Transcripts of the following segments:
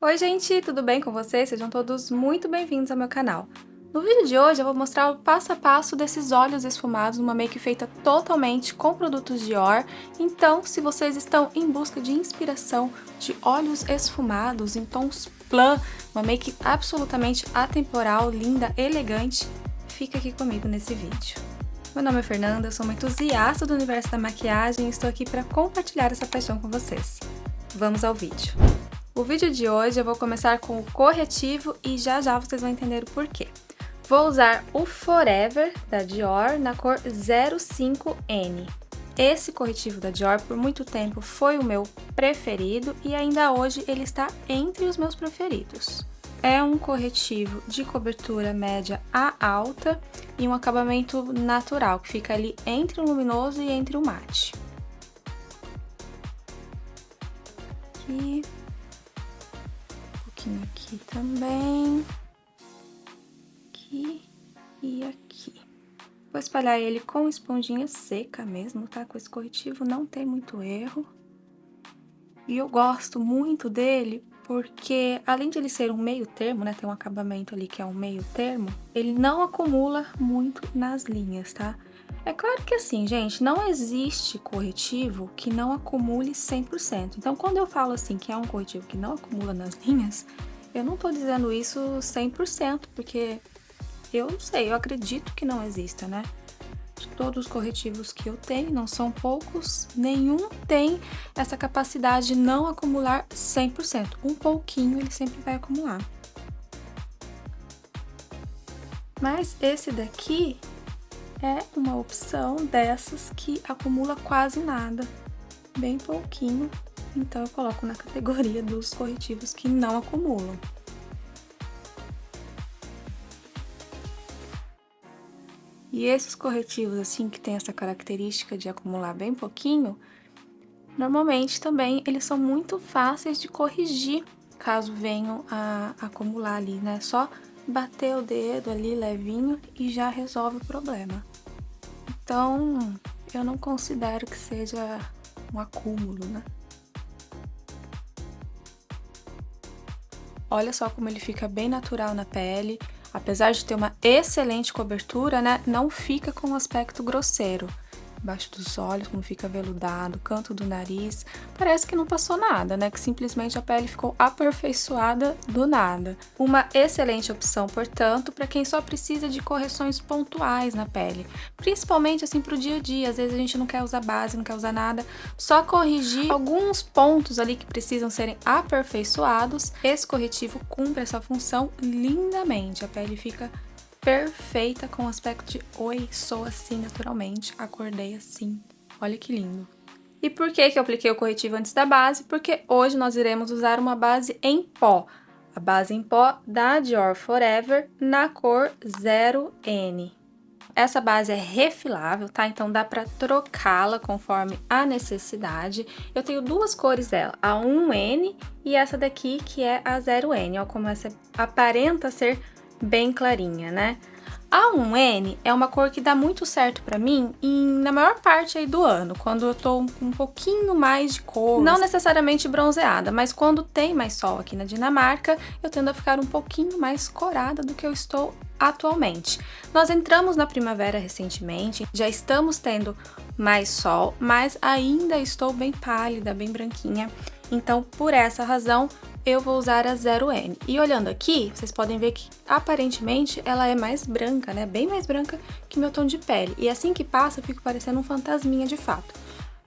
Oi gente, tudo bem com vocês? Sejam todos muito bem-vindos ao meu canal. No vídeo de hoje eu vou mostrar o passo a passo desses olhos esfumados, uma make feita totalmente com produtos Dior. Então, se vocês estão em busca de inspiração de olhos esfumados em tons plum, uma make absolutamente atemporal, linda, elegante, fica aqui comigo nesse vídeo. Meu nome é Fernanda, eu sou uma entusiasta do universo da maquiagem e estou aqui para compartilhar essa paixão com vocês. Vamos ao vídeo. O vídeo de hoje eu vou começar com o corretivo e já vocês vão entender o porquê. Vou usar o Forever da Dior na cor 05N. Esse corretivo da Dior por muito tempo foi o meu preferido e ainda hoje ele está entre os meus preferidos. É um corretivo de cobertura média a alta e um acabamento natural, que fica ali entre o luminoso e entre o mate. Aqui. Aqui também, aqui e aqui. Vou espalhar ele com esponjinha seca mesmo, tá? Com esse corretivo não tem muito erro. E eu gosto muito dele porque, além de ele ser um meio termo, né? Tem um acabamento ali que é um meio termo, ele não acumula muito nas linhas, tá? É claro que assim, gente, não existe corretivo que não acumule 100%. Então, quando eu falo assim que é um corretivo que não acumula nas linhas, eu não tô dizendo isso 100%, porque eu não sei, eu acredito que não exista, né? De todos os corretivos que eu tenho, não são poucos, nenhum tem essa capacidade de não acumular 100%. Um pouquinho ele sempre vai acumular. Mas esse daqui é uma opção dessas que acumula quase nada, bem pouquinho, então eu coloco na categoria dos corretivos que não acumulam. E esses corretivos assim que tem essa característica de acumular bem pouquinho, normalmente também eles são muito fáceis de corrigir caso venham a acumular ali, né? Só bater o dedo ali levinho e já resolve o problema. Então, eu não considero que seja um acúmulo, né? Olha só como ele fica bem natural na pele. Apesar de ter uma excelente cobertura, né? Não fica com um aspecto grosseiro. Embaixo dos olhos, como fica veludado, canto do nariz, parece que não passou nada, né? Que simplesmente a pele ficou aperfeiçoada do nada. Uma excelente opção, portanto, para quem só precisa de correções pontuais na pele, principalmente assim pro dia a dia. Às vezes a gente não quer usar base, não quer usar nada, só corrigir alguns pontos ali que precisam serem aperfeiçoados. Esse corretivo cumpre essa função lindamente, a pele fica perfeita, com o aspecto de oi, sou assim naturalmente, acordei assim, olha que lindo. E por que eu apliquei o corretivo antes da base? Porque hoje nós iremos usar uma base em pó, a base em pó da Dior Forever na cor 0N. Essa base é refilável, tá? Então dá pra trocá-la conforme a necessidade. Eu tenho duas cores dela, a 1N e essa daqui que é a 0N, ó como essa aparenta ser bem clarinha, né? A 1N é uma cor que dá muito certo pra mim na maior parte aí do ano, quando eu tô com um pouquinho mais de cor, não necessariamente bronzeada, mas quando tem mais sol aqui na Dinamarca, eu tendo a ficar um pouquinho mais corada do que eu estou atualmente. Nós entramos na primavera recentemente, já estamos tendo mais sol, mas ainda estou bem pálida, bem branquinha, então por essa razão eu vou usar a 0N. E olhando aqui, vocês podem ver que aparentemente ela é mais branca, né? Bem mais branca que meu tom de pele. E assim que passa, eu fico parecendo um fantasminha de fato.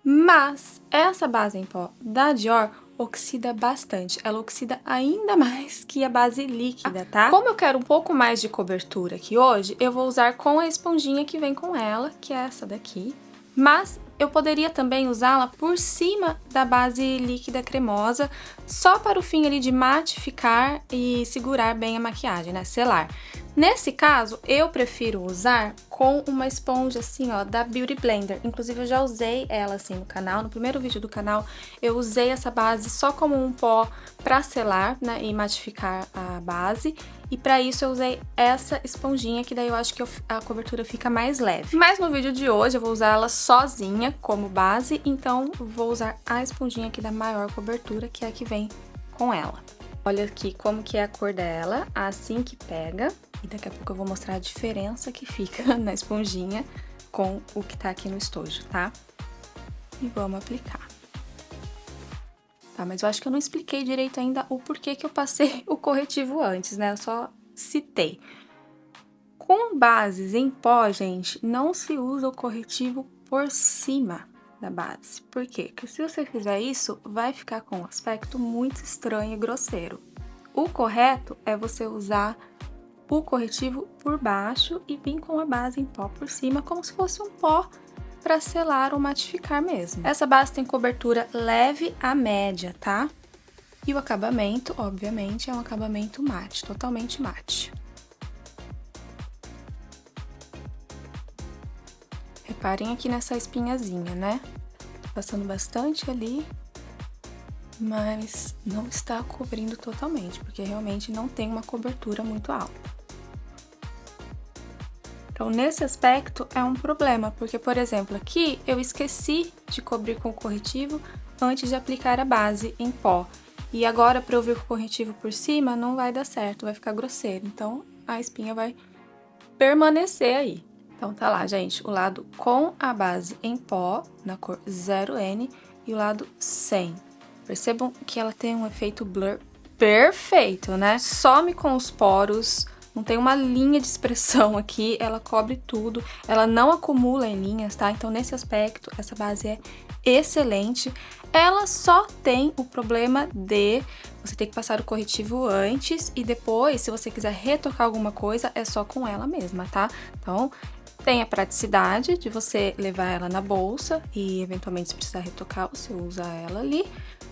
Mas essa base em pó da Dior oxida bastante. Ela oxida ainda mais que a base líquida, tá? Como eu quero um pouco mais de cobertura aqui hoje, eu vou usar com a esponjinha que vem com ela, que é essa daqui. Mas eu poderia também usá-la por cima da base líquida cremosa, só para o fim ali de matificar e segurar bem a maquiagem, né? Selar. Nesse caso, eu prefiro usar com uma esponja assim, ó, da Beauty Blender. Inclusive, eu já usei ela assim no canal. No primeiro vídeo do canal, eu usei essa base só como um pó pra selar, né, e matificar a base. E pra isso eu usei essa esponjinha, que daí eu acho que a cobertura fica mais leve. Mas no vídeo de hoje eu vou usar ela sozinha como base, então vou usar a esponjinha aqui da maior cobertura, que é a que vem com ela. Olha aqui como que é a cor dela, assim que pega. E daqui a pouco eu vou mostrar a diferença que fica na esponjinha com o que tá aqui no estojo, tá? E vamos aplicar. Tá, mas eu acho que eu não expliquei direito ainda o porquê que eu passei o corretivo antes, né? Eu só citei. Com bases em pó, gente, não se usa o corretivo por cima da base. Por quê? Porque se você fizer isso, vai ficar com um aspecto muito estranho e grosseiro. O correto é você usar o corretivo por baixo e vir com a base em pó por cima, como se fosse um pó para selar ou matificar mesmo. Essa base tem cobertura leve a média, tá? E o acabamento, obviamente, é um acabamento mate, totalmente mate. Reparem aqui nessa espinhazinha, né? Passando bastante ali, mas não está cobrindo totalmente, porque realmente não tem uma cobertura muito alta. Então, nesse aspecto, é um problema, porque, por exemplo, aqui eu esqueci de cobrir com o corretivo antes de aplicar a base em pó. E agora, para eu vir com o corretivo por cima, não vai dar certo, vai ficar grosseiro. Então, a espinha vai permanecer aí. Então, tá lá, gente, o lado com a base em pó, na cor 0N, e o lado sem. Percebam que ela tem um efeito blur perfeito, né? Some com os poros. Não tem uma linha de expressão aqui, ela cobre tudo, ela não acumula em linhas, tá? Então, nesse aspecto, essa base é excelente. Ela só tem o problema de você ter que passar o corretivo antes e depois, se você quiser retocar alguma coisa, é só com ela mesma, tá? Então, tem a praticidade de você levar ela na bolsa e, eventualmente, se precisar retocar, você usa ela ali.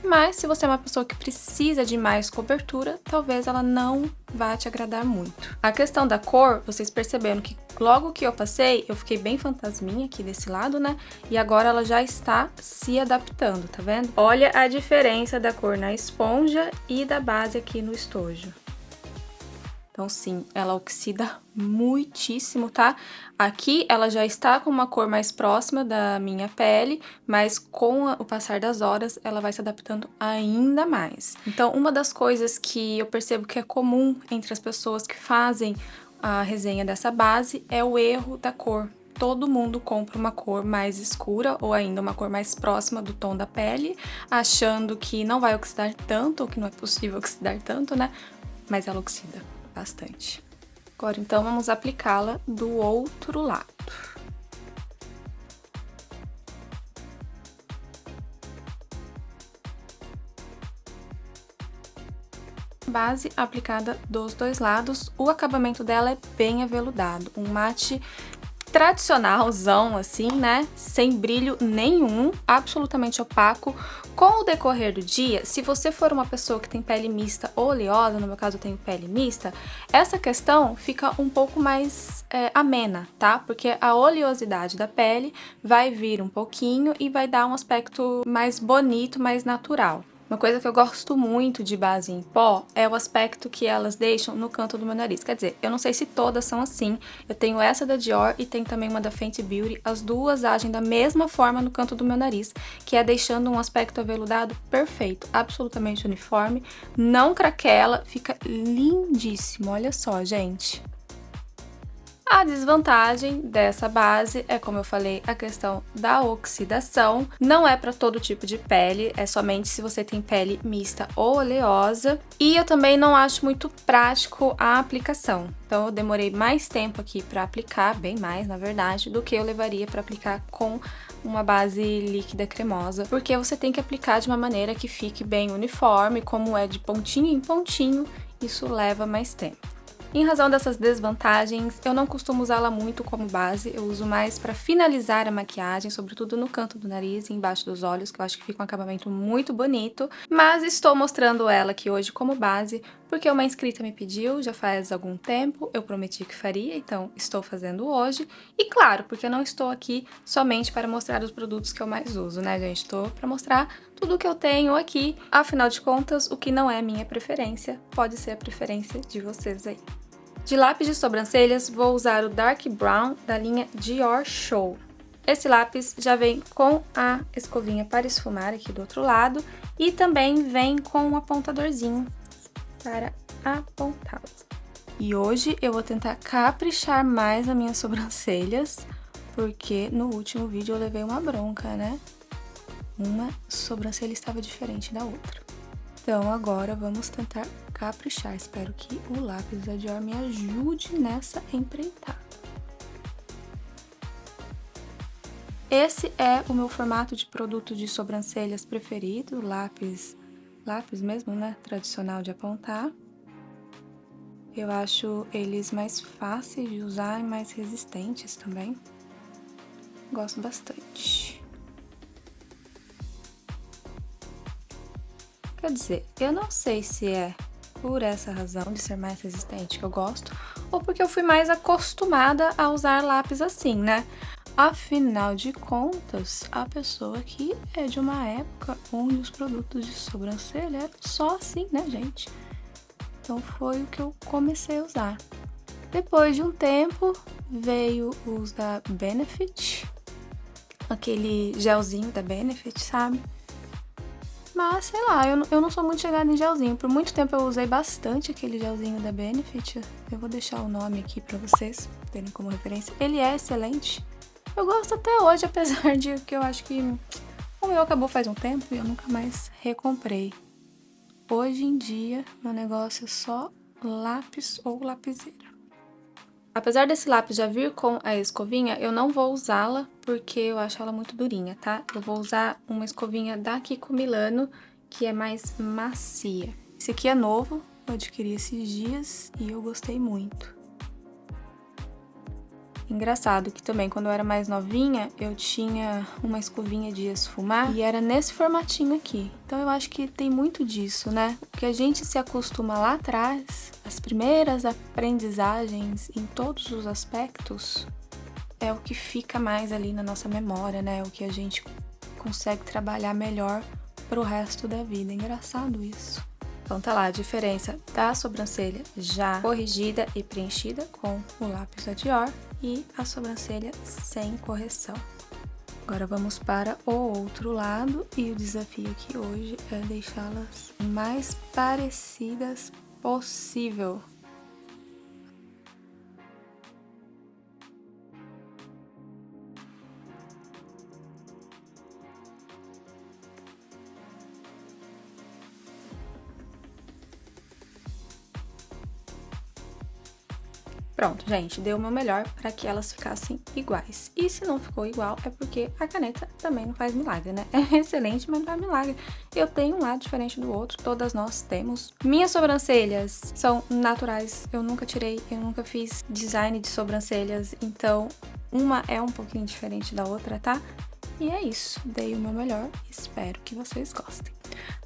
Mas, se você é uma pessoa que precisa de mais cobertura, talvez ela não vá te agradar muito. A questão da cor, vocês perceberam que logo que eu passei, eu fiquei bem fantasminha aqui desse lado, né? E agora ela já está se adaptando, tá vendo? Olha a diferença da cor na esponja e da base aqui no estojo. Então, sim, ela oxida muitíssimo, tá? Aqui ela já está com uma cor mais próxima da minha pele, mas com o passar das horas ela vai se adaptando ainda mais. Então, uma das coisas que eu percebo que é comum entre as pessoas que fazem a resenha dessa base é o erro da cor. Todo mundo compra uma cor mais escura ou ainda uma cor mais próxima do tom da pele, achando que não vai oxidar tanto, ou que não é possível oxidar tanto, né? Mas ela oxida bastante. Agora, então, vamos aplicá-la do outro lado. Base aplicada dos dois lados, o acabamento dela é bem aveludado, um mate tradicionalzão, assim, né? Sem brilho nenhum, absolutamente opaco. Com o decorrer do dia, se você for uma pessoa que tem pele mista ou oleosa, no meu caso eu tenho pele mista, essa questão fica um pouco mais amena, tá? Porque a oleosidade da pele vai vir um pouquinho e vai dar um aspecto mais bonito, mais natural. Uma coisa que eu gosto muito de base em pó é o aspecto que elas deixam no canto do meu nariz. Quer dizer, eu não sei se todas são assim. Eu tenho essa da Dior e tem também uma da Fenty Beauty. As duas agem da mesma forma no canto do meu nariz, que é deixando um aspecto aveludado perfeito, absolutamente uniforme. Não craquela, fica lindíssimo. Olha só, gente. A desvantagem dessa base é, como eu falei, a questão da oxidação. Não é para todo tipo de pele, é somente se você tem pele mista ou oleosa. E eu também não acho muito prático a aplicação. Então eu demorei mais tempo aqui para aplicar, bem mais na verdade, do que eu levaria para aplicar com uma base líquida cremosa, porque você tem que aplicar de uma maneira que fique bem uniforme, como é de pontinho em pontinho, isso leva mais tempo. Em razão dessas desvantagens, eu não costumo usá-la muito como base, eu uso mais para finalizar a maquiagem, sobretudo no canto do nariz e embaixo dos olhos, que eu acho que fica um acabamento muito bonito. Mas estou mostrando ela aqui hoje como base, porque uma inscrita me pediu, já faz algum tempo, eu prometi que faria, então estou fazendo hoje. E claro, porque eu não estou aqui somente para mostrar os produtos que eu mais uso, né, gente? Estou para mostrar tudo que eu tenho aqui. Afinal de contas, o que não é minha preferência, pode ser a preferência de vocês aí. De lápis de sobrancelhas, vou usar o Dark Brown da linha Dior Show. Esse lápis já vem com a escovinha para esfumar aqui do outro lado e também vem com um apontadorzinho para apontá-los. E hoje eu vou tentar caprichar mais as minhas sobrancelhas, porque no último vídeo eu levei uma bronca, né? Uma sobrancelha estava diferente da outra. Então agora vamos tentar caprichar. Espero que o lápis da Dior me ajude nessa empreitada. Esse é o meu formato de produto de sobrancelhas preferido, lápis mesmo, né? Tradicional de apontar. Eu acho eles mais fáceis de usar e mais resistentes também. Gosto bastante. Quer dizer, eu não sei se é por essa razão de ser mais resistente que eu gosto, ou porque eu fui mais acostumada a usar lápis assim, né? Afinal de contas, a pessoa aqui é de uma época onde os produtos de sobrancelha eram só assim, né, gente? Então foi o que eu comecei a usar. Depois de um tempo, veio os da Benefit, aquele gelzinho da Benefit, sabe? Mas, sei lá, eu não sou muito chegada em gelzinho. Por muito tempo eu usei bastante aquele gelzinho da Benefit. Eu vou deixar o nome aqui pra vocês terem como referência. Ele é excelente. Eu gosto até hoje, apesar de que eu acho que o meu acabou faz um tempo e eu nunca mais recomprei. Hoje em dia, meu negócio é só lápis ou lapiseira. Apesar desse lápis já vir com a escovinha, eu não vou usá-la porque eu acho ela muito durinha, tá? Eu vou usar uma escovinha da Kiko Milano, que é mais macia. Esse aqui é novo, eu adquiri esses dias e eu gostei muito. Engraçado que também, quando eu era mais novinha, eu tinha uma escovinha de esfumar e era nesse formatinho aqui. Então eu acho que tem muito disso, né? O que a gente se acostuma lá atrás, as primeiras aprendizagens em todos os aspectos, é o que fica mais ali na nossa memória, né? O que a gente consegue trabalhar melhor pro resto da vida. Engraçado isso. Então tá lá a diferença da sobrancelha já corrigida e preenchida com o lápis da Dior e a sobrancelha sem correção. Agora vamos para o outro lado e o desafio aqui hoje é deixá-las mais parecidas possível. Pronto, gente, dei o meu melhor para que elas ficassem iguais. E se não ficou igual, é porque a caneta também não faz milagre, né? É excelente, mas não faz milagre. Eu tenho um lado diferente do outro, todas nós temos. Minhas sobrancelhas são naturais, eu nunca tirei, eu nunca fiz design de sobrancelhas, então uma é um pouquinho diferente da outra, tá? E é isso, dei o meu melhor, espero que vocês gostem.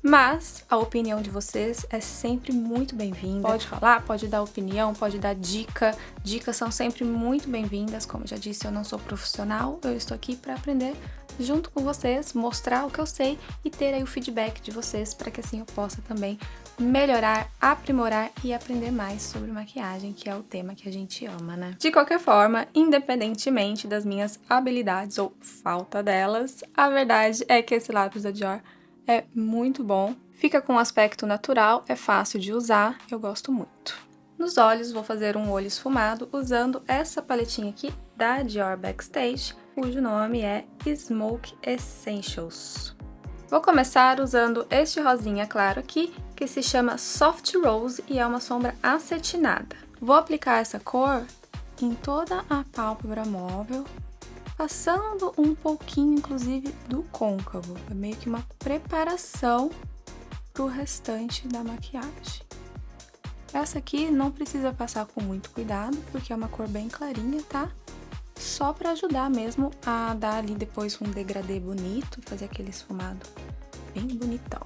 Mas a opinião de vocês é sempre muito bem-vinda. Pode falar, pode dar opinião, pode dar dica. Dicas são sempre muito bem-vindas. Como eu já disse, eu não sou profissional, eu estou aqui para aprender junto com vocês, mostrar o que eu sei e ter aí o feedback de vocês para que assim eu possa também melhorar, aprimorar e aprender mais sobre maquiagem, que é o tema que a gente ama, né? De qualquer forma, independentemente das minhas habilidades ou falta delas, a verdade é que esse lápis da Dior é muito bom, fica com um aspecto natural, é fácil de usar, eu gosto muito. Nos olhos vou fazer um olho esfumado usando essa paletinha aqui da Dior Backstage, cujo nome é Smoke Essentials. Vou começar usando este rosinha claro aqui, que se chama Soft Rose e é uma sombra acetinada. Vou aplicar essa cor em toda a pálpebra móvel, passando um pouquinho, inclusive, do côncavo. É meio que uma preparação pro restante da maquiagem. Essa aqui não precisa passar com muito cuidado, porque é uma cor bem clarinha, tá? Só pra ajudar mesmo a dar ali depois um degradê bonito, fazer aquele esfumado bem bonitão.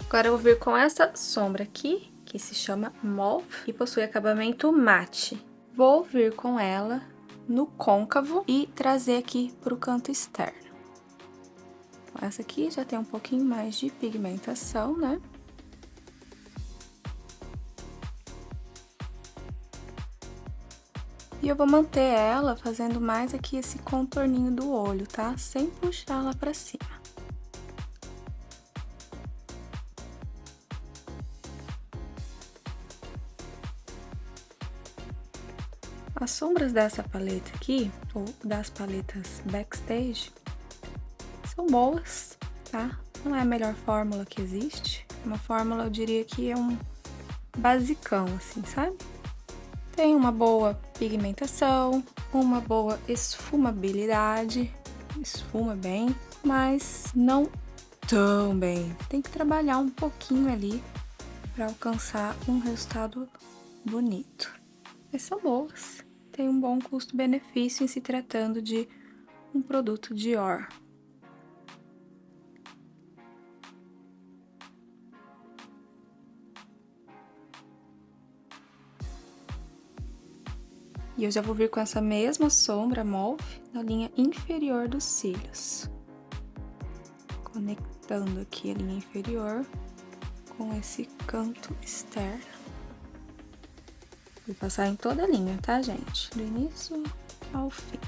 Agora eu vou vir com essa sombra aqui, que se chama Mauve e possui acabamento mate. Vou vir com ela no côncavo e trazer aqui para o canto externo. Essa aqui já tem um pouquinho mais de pigmentação, né? E eu vou manter ela fazendo mais aqui esse contorninho do olho, tá? Sem puxar ela pra cima. As sombras dessa paleta aqui, ou das paletas Backstage, são boas, tá? Não é a melhor fórmula que existe. Uma fórmula, eu diria que é um basicão, assim, sabe? Tem uma boa pigmentação, uma boa esfumabilidade, esfuma bem, mas não tão bem. Tem que trabalhar um pouquinho ali para alcançar um resultado bonito. Mas são boas, tem um bom custo-benefício em se tratando de um produto Dior. E eu já vou vir com essa mesma sombra mauve na linha inferior dos cílios. Conectando aqui a linha inferior com esse canto externo. Vou passar em toda a linha, tá, gente? Do início ao fim.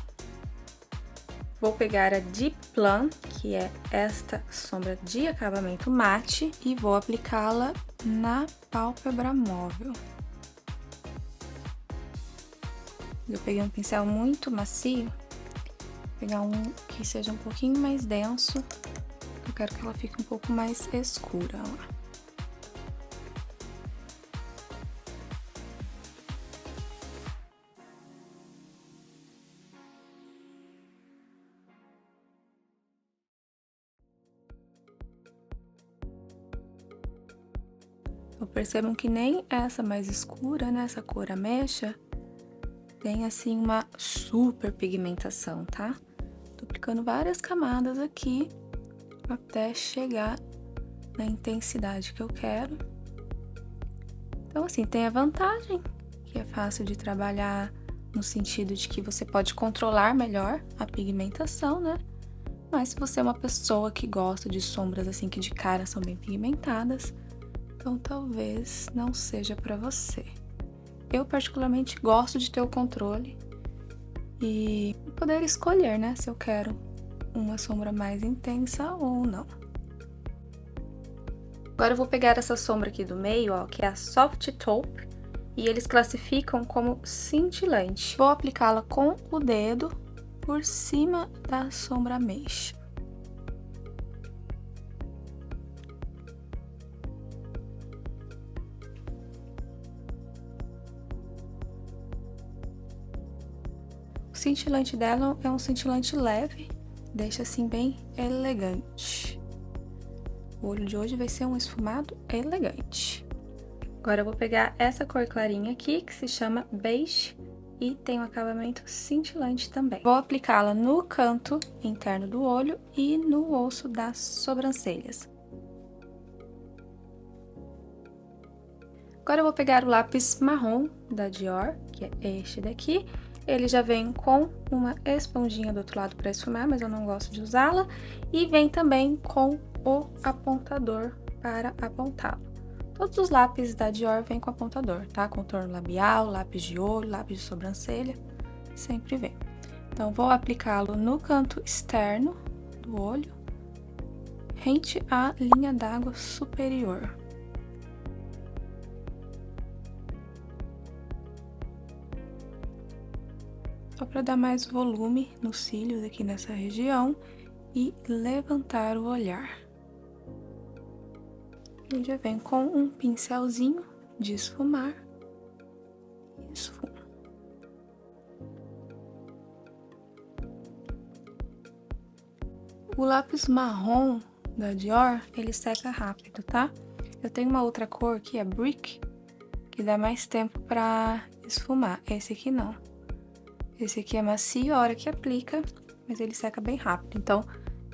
Vou pegar a Deep Plum, que é esta sombra de acabamento mate, e vou aplicá-la na pálpebra móvel. Eu peguei um pincel muito macio, vou pegar um que seja um pouquinho mais denso, eu quero que ela fique um pouco mais escura, ó. Percebam que nem essa mais escura, né, essa cor ameixa, tem assim uma super pigmentação, tá? Tô aplicando várias camadas aqui até chegar na intensidade que eu quero. Então, assim, tem a vantagem que é fácil de trabalhar no sentido de que você pode controlar melhor a pigmentação, né? Mas se você é uma pessoa que gosta de sombras assim que de cara são bem pigmentadas, então talvez não seja pra você. Eu particularmente gosto de ter o controle e poder escolher, né, se eu quero uma sombra mais intensa ou não. Agora eu vou pegar essa sombra aqui do meio, ó, que é a Soft Taupe, e eles classificam como cintilante. Vou aplicá-la com o dedo por cima da sombra ameixa. O cintilante dela é um cintilante leve, deixa assim bem elegante. O olho de hoje vai ser um esfumado elegante. Agora eu vou pegar essa cor clarinha aqui, que se chama Beige, e tem um acabamento cintilante também. Vou aplicá-la no canto interno do olho e no osso das sobrancelhas. Agora eu vou pegar o lápis marrom da Dior, que é este daqui. Ele já vem com uma esponjinha do outro lado para esfumar, mas eu não gosto de usá-la. E vem também com o apontador para apontá-lo. Todos os lápis da Dior vêm com apontador, tá? Contorno labial, lápis de olho, lápis de sobrancelha, sempre vem. Então, vou aplicá-lo no canto externo do olho, rente à linha d'água superior. Só para dar mais volume nos cílios aqui nessa região e levantar o olhar. E já vem com um pincelzinho de esfumar e esfuma. O lápis marrom da Dior, ele seca rápido, tá? Eu tenho uma outra cor que é Brick, que dá mais tempo pra esfumar. Esse aqui não. Esse aqui é macio a hora que aplica, mas ele seca bem rápido. Então,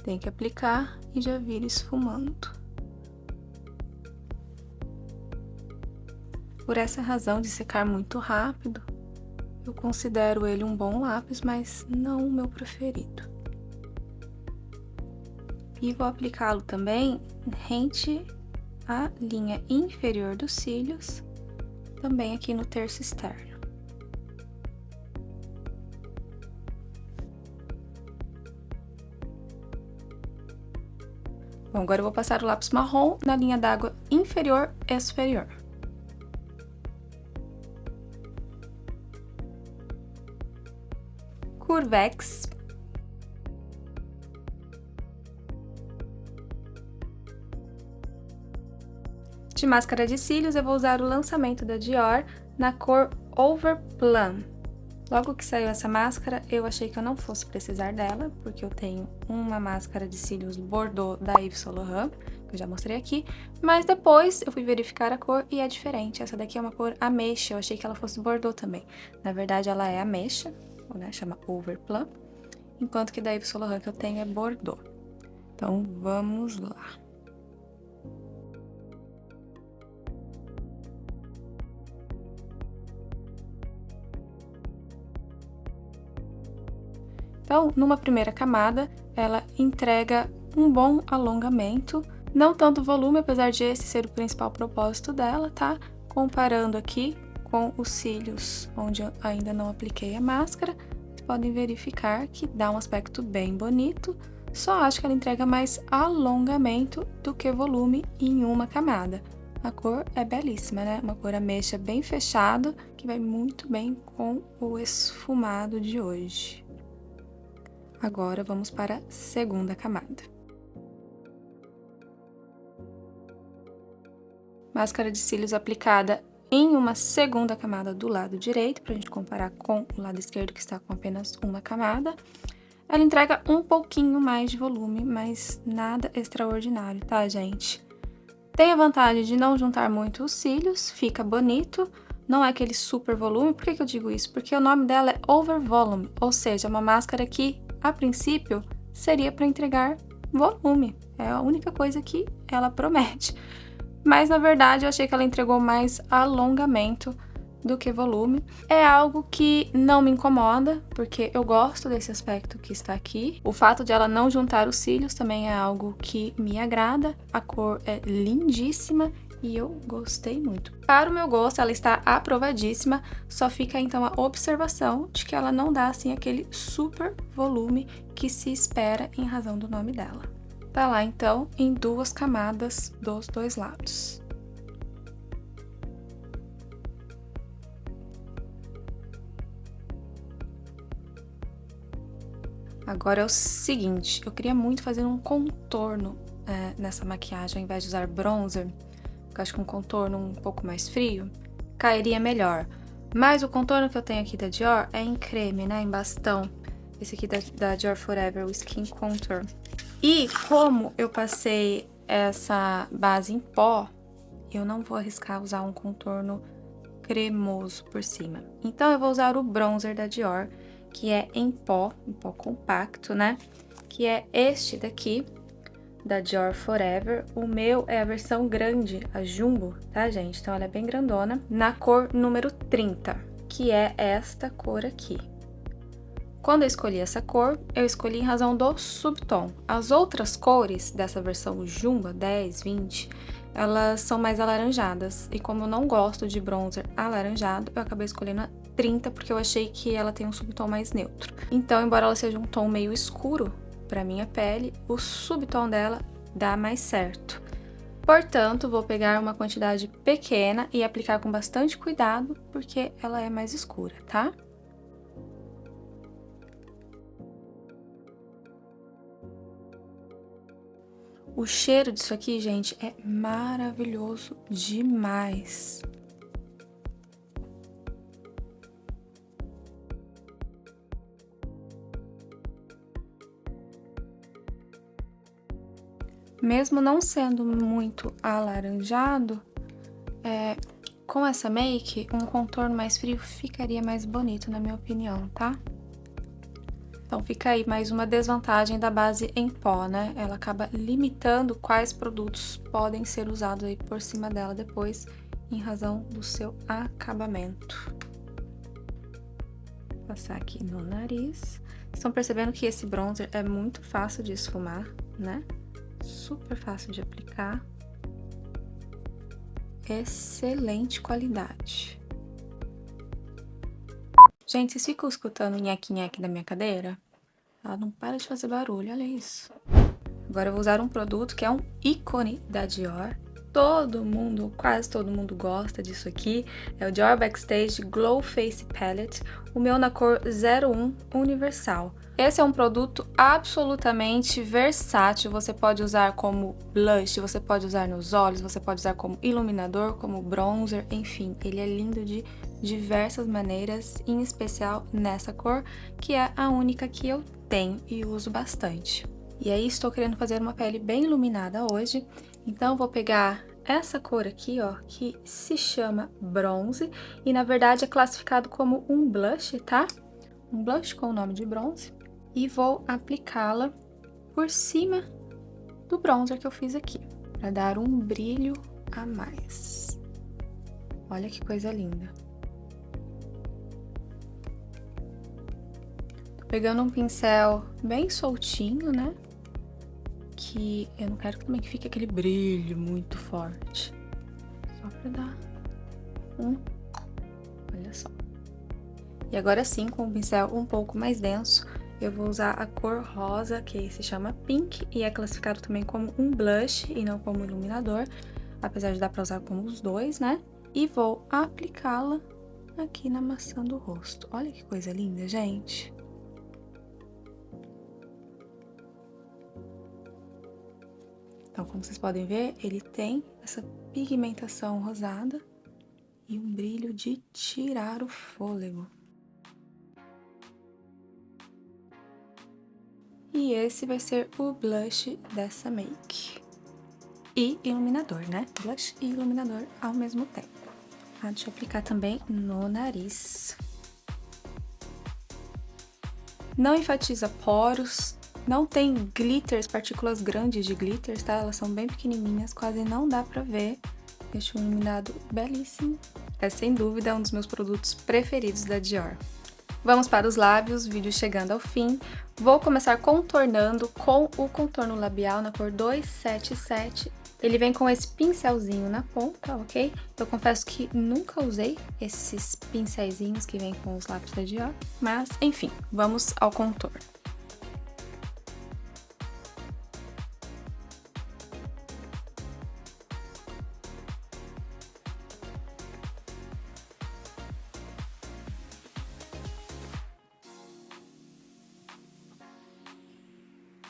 tem que aplicar e já vir esfumando. Por essa razão de secar muito rápido, eu considero ele um bom lápis, mas não o meu preferido. E vou aplicá-lo também rente à linha inferior dos cílios, também aqui no terço externo. Bom, agora eu vou passar o lápis marrom na linha d'água inferior e superior. Curvex. De máscara de cílios, eu vou usar o lançamento da Dior na cor Over Plum. Logo que saiu essa máscara, eu achei que eu não fosse precisar dela, porque eu tenho uma máscara de cílios Bordeaux da Yves Saint Laurent, que eu já mostrei aqui, mas depois eu fui verificar a cor e é diferente. Essa daqui é uma cor ameixa, eu achei que ela fosse Bordeaux também. Na verdade, ela é ameixa, né, chama Over Plum, enquanto que da Yves Saint Laurent que eu tenho é Bordeaux. Então, vamos lá. Então, numa primeira camada, ela entrega um bom alongamento, não tanto volume, apesar de esse ser o principal propósito dela, tá? Comparando aqui com os cílios, onde eu ainda não apliquei a máscara, vocês podem verificar que dá um aspecto bem bonito, só acho que ela entrega mais alongamento do que volume em uma camada. A cor é belíssima, né? Uma cor ameixa bem fechado, que vai muito bem com o esfumado de hoje. Agora, vamos para a segunda camada. Máscara de cílios aplicada em uma segunda camada do lado direito, para a gente comparar com o lado esquerdo, que está com apenas uma camada. Ela entrega um pouquinho mais de volume, mas nada extraordinário, tá, gente? Tem a vantagem de não juntar muito os cílios, fica bonito. Não é aquele super volume. Por que eu digo isso? Porque o nome dela é Over Volume, ou seja, é uma máscara que, a princípio, seria para entregar volume. É a única coisa que ela promete. Mas, na verdade, eu achei que ela entregou mais alongamento do que volume. É algo que não me incomoda, porque eu gosto desse aspecto que está aqui. O fato de ela não juntar os cílios também é algo que me agrada. A cor é lindíssima e eu gostei muito. Para o meu gosto, ela está aprovadíssima, só fica então a observação de que ela não dá assim aquele super volume que se espera em razão do nome dela. Tá lá então em duas camadas dos dois lados. Agora é o seguinte, eu queria muito fazer um contorno nessa maquiagem, ao invés de usar bronzer. Eu acho que um contorno um pouco mais frio cairia melhor. Mas o contorno que eu tenho aqui da Dior é em creme, né? Em bastão. Esse aqui da Dior Forever, o Skin Contour. E como eu passei essa base em pó, eu não vou arriscar usar um contorno cremoso por cima. Então, eu vou usar o bronzer da Dior, que é em pó, um pó compacto, né? Que é este daqui, da Dior Forever. O meu é a versão grande, a Jumbo, tá, gente? Então, ela é bem grandona, na cor número 30, que é esta cor aqui. Quando eu escolhi essa cor, eu escolhi em razão do subtom. As outras cores dessa versão Jumbo 10, 20, elas são mais alaranjadas. E como eu não gosto de bronzer alaranjado, eu acabei escolhendo a 30, porque eu achei que ela tem um subtom mais neutro. Então, embora ela seja um tom meio escuro para minha pele, o subtom dela dá mais certo. Portanto, vou pegar uma quantidade pequena e aplicar com bastante cuidado, porque ela é mais escura, tá? O cheiro disso aqui, gente, é maravilhoso demais. Mesmo não sendo muito alaranjado, com essa make, um contorno mais frio ficaria mais bonito, na minha opinião, tá? Então, fica aí mais uma desvantagem da base em pó, né? Ela acaba limitando quais produtos podem ser usados aí por cima dela depois, em razão do seu acabamento. Vou passar aqui no nariz. Estão percebendo que esse bronzer é muito fácil de esfumar, né? Super fácil de aplicar. Excelente qualidade. Gente, vocês ficam escutando o nheque-nheque da minha cadeira? Ela não para de fazer barulho, olha isso. Agora eu vou usar um produto que é um ícone da Dior. Todo mundo, quase todo mundo gosta disso aqui. É o Dior Backstage Glow Face Palette, o meu na cor 01 Universal. Esse é um produto absolutamente versátil, você pode usar como blush, você pode usar nos olhos, você pode usar como iluminador, como bronzer, enfim, ele é lindo de diversas maneiras, em especial nessa cor, que é a única que eu tenho e uso bastante. E aí estou querendo fazer uma pele bem iluminada hoje, então vou pegar essa cor aqui, ó, que se chama bronze e na verdade é classificado como um blush, tá? Um blush com o nome de bronze. E vou aplicá-la por cima do bronzer que eu fiz aqui, para dar um brilho a mais. Olha que coisa linda. Tô pegando um pincel bem soltinho, né? Que eu não quero também que fique aquele brilho muito forte. Só pra dar olha só. E agora sim, com o pincel um pouco mais denso, eu vou usar a cor rosa, que se chama Pink, e é classificado também como um blush e não como iluminador, apesar de dar pra usar como os dois, né? E vou aplicá-la aqui na maçã do rosto. Olha que coisa linda, gente! Então, como vocês podem ver, ele tem essa pigmentação rosada e um brilho de tirar o fôlego. E esse vai ser o blush dessa make. E iluminador, né? Blush e iluminador ao mesmo tempo. Ah, deixa eu aplicar também no nariz. Não enfatiza poros, não tem glitters, partículas grandes de glitters, tá? Elas são bem pequenininhas, quase não dá pra ver. Deixa um iluminado belíssimo. É sem dúvida um dos meus produtos preferidos da Dior. Vamos para os lábios, vídeo chegando ao fim. Vou começar contornando com o contorno labial na cor 277. Ele vem com esse pincelzinho na ponta, ok? Eu confesso que nunca usei esses pincelzinhos que vêm com os lápis da Dior, mas enfim, vamos ao contorno.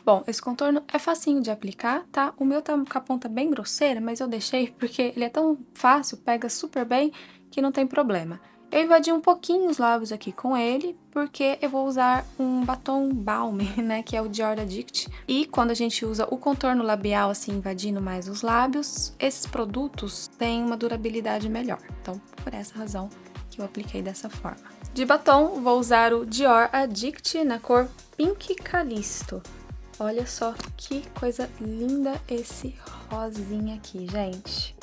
Bom, esse contorno é facinho de aplicar, tá? O meu tá com a ponta bem grosseira, mas eu deixei porque ele é tão fácil, pega super bem, que não tem problema. Eu invadi um pouquinho os lábios aqui com ele, porque eu vou usar um batom balme, né, que é o Dior Addict. E quando a gente usa o contorno labial, assim, invadindo mais os lábios, esses produtos têm uma durabilidade melhor. Então, por essa razão que eu apliquei dessa forma. De batom, vou usar o Dior Addict na cor Pink Calisto. Olha só que coisa linda esse rosinha aqui, gente.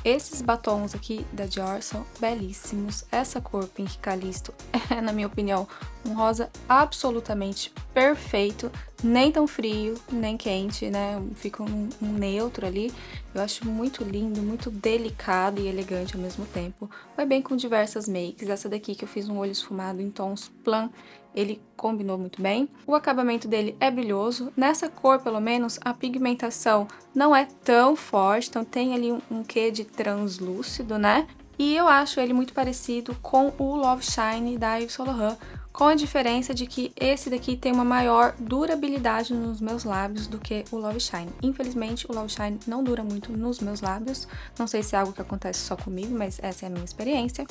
Esses batons aqui da Dior são belíssimos. Essa cor Pink Calisto é, na minha opinião, um rosa absolutamente perfeito. Nem tão frio, nem quente, né? Fica um neutro ali. Eu acho muito lindo, muito delicado e elegante ao mesmo tempo. Vai bem com diversas makes. Essa daqui que eu fiz um olho esfumado em tons plan, ele combinou muito bem. O acabamento dele é brilhoso. Nessa cor, pelo menos, a pigmentação não é tão forte, então tem ali um quê de translúcido, né? E eu acho ele muito parecido com o Love Shine da Yves Saint Laurent, com a diferença de que esse daqui tem uma maior durabilidade nos meus lábios do que o Love Shine. Infelizmente, o Love Shine não dura muito nos meus lábios, não sei se é algo que acontece só comigo, mas essa é a minha experiência.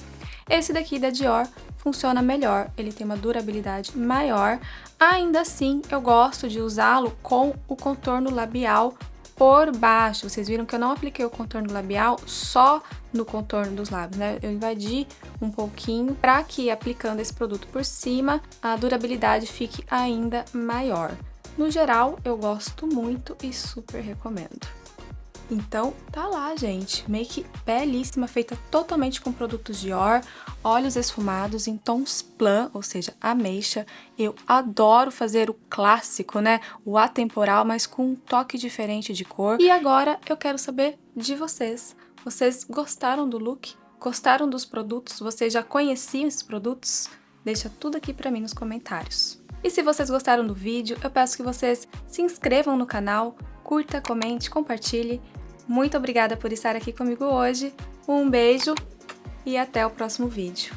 Esse daqui da Dior funciona melhor, ele tem uma durabilidade maior, ainda assim eu gosto de usá-lo com o contorno labial por baixo. Vocês viram que eu não apliquei o contorno labial só no contorno dos lábios, né? Eu invadi um pouquinho para que, aplicando esse produto por cima, a durabilidade fique ainda maior. No geral, eu gosto muito e super recomendo. Então, tá lá, gente. Make belíssima, feita totalmente com produtos Dior, olhos esfumados em tons plan, ou seja, ameixa. Eu adoro fazer o clássico, né? O atemporal, mas com um toque diferente de cor. E agora eu quero saber de vocês. Vocês gostaram do look? Gostaram dos produtos? Vocês já conheciam esses produtos? Deixa tudo aqui pra mim nos comentários. E se vocês gostaram do vídeo, eu peço que vocês se inscrevam no canal, curta, comente, compartilhe. Muito obrigada por estar aqui comigo hoje. Um beijo e até o próximo vídeo.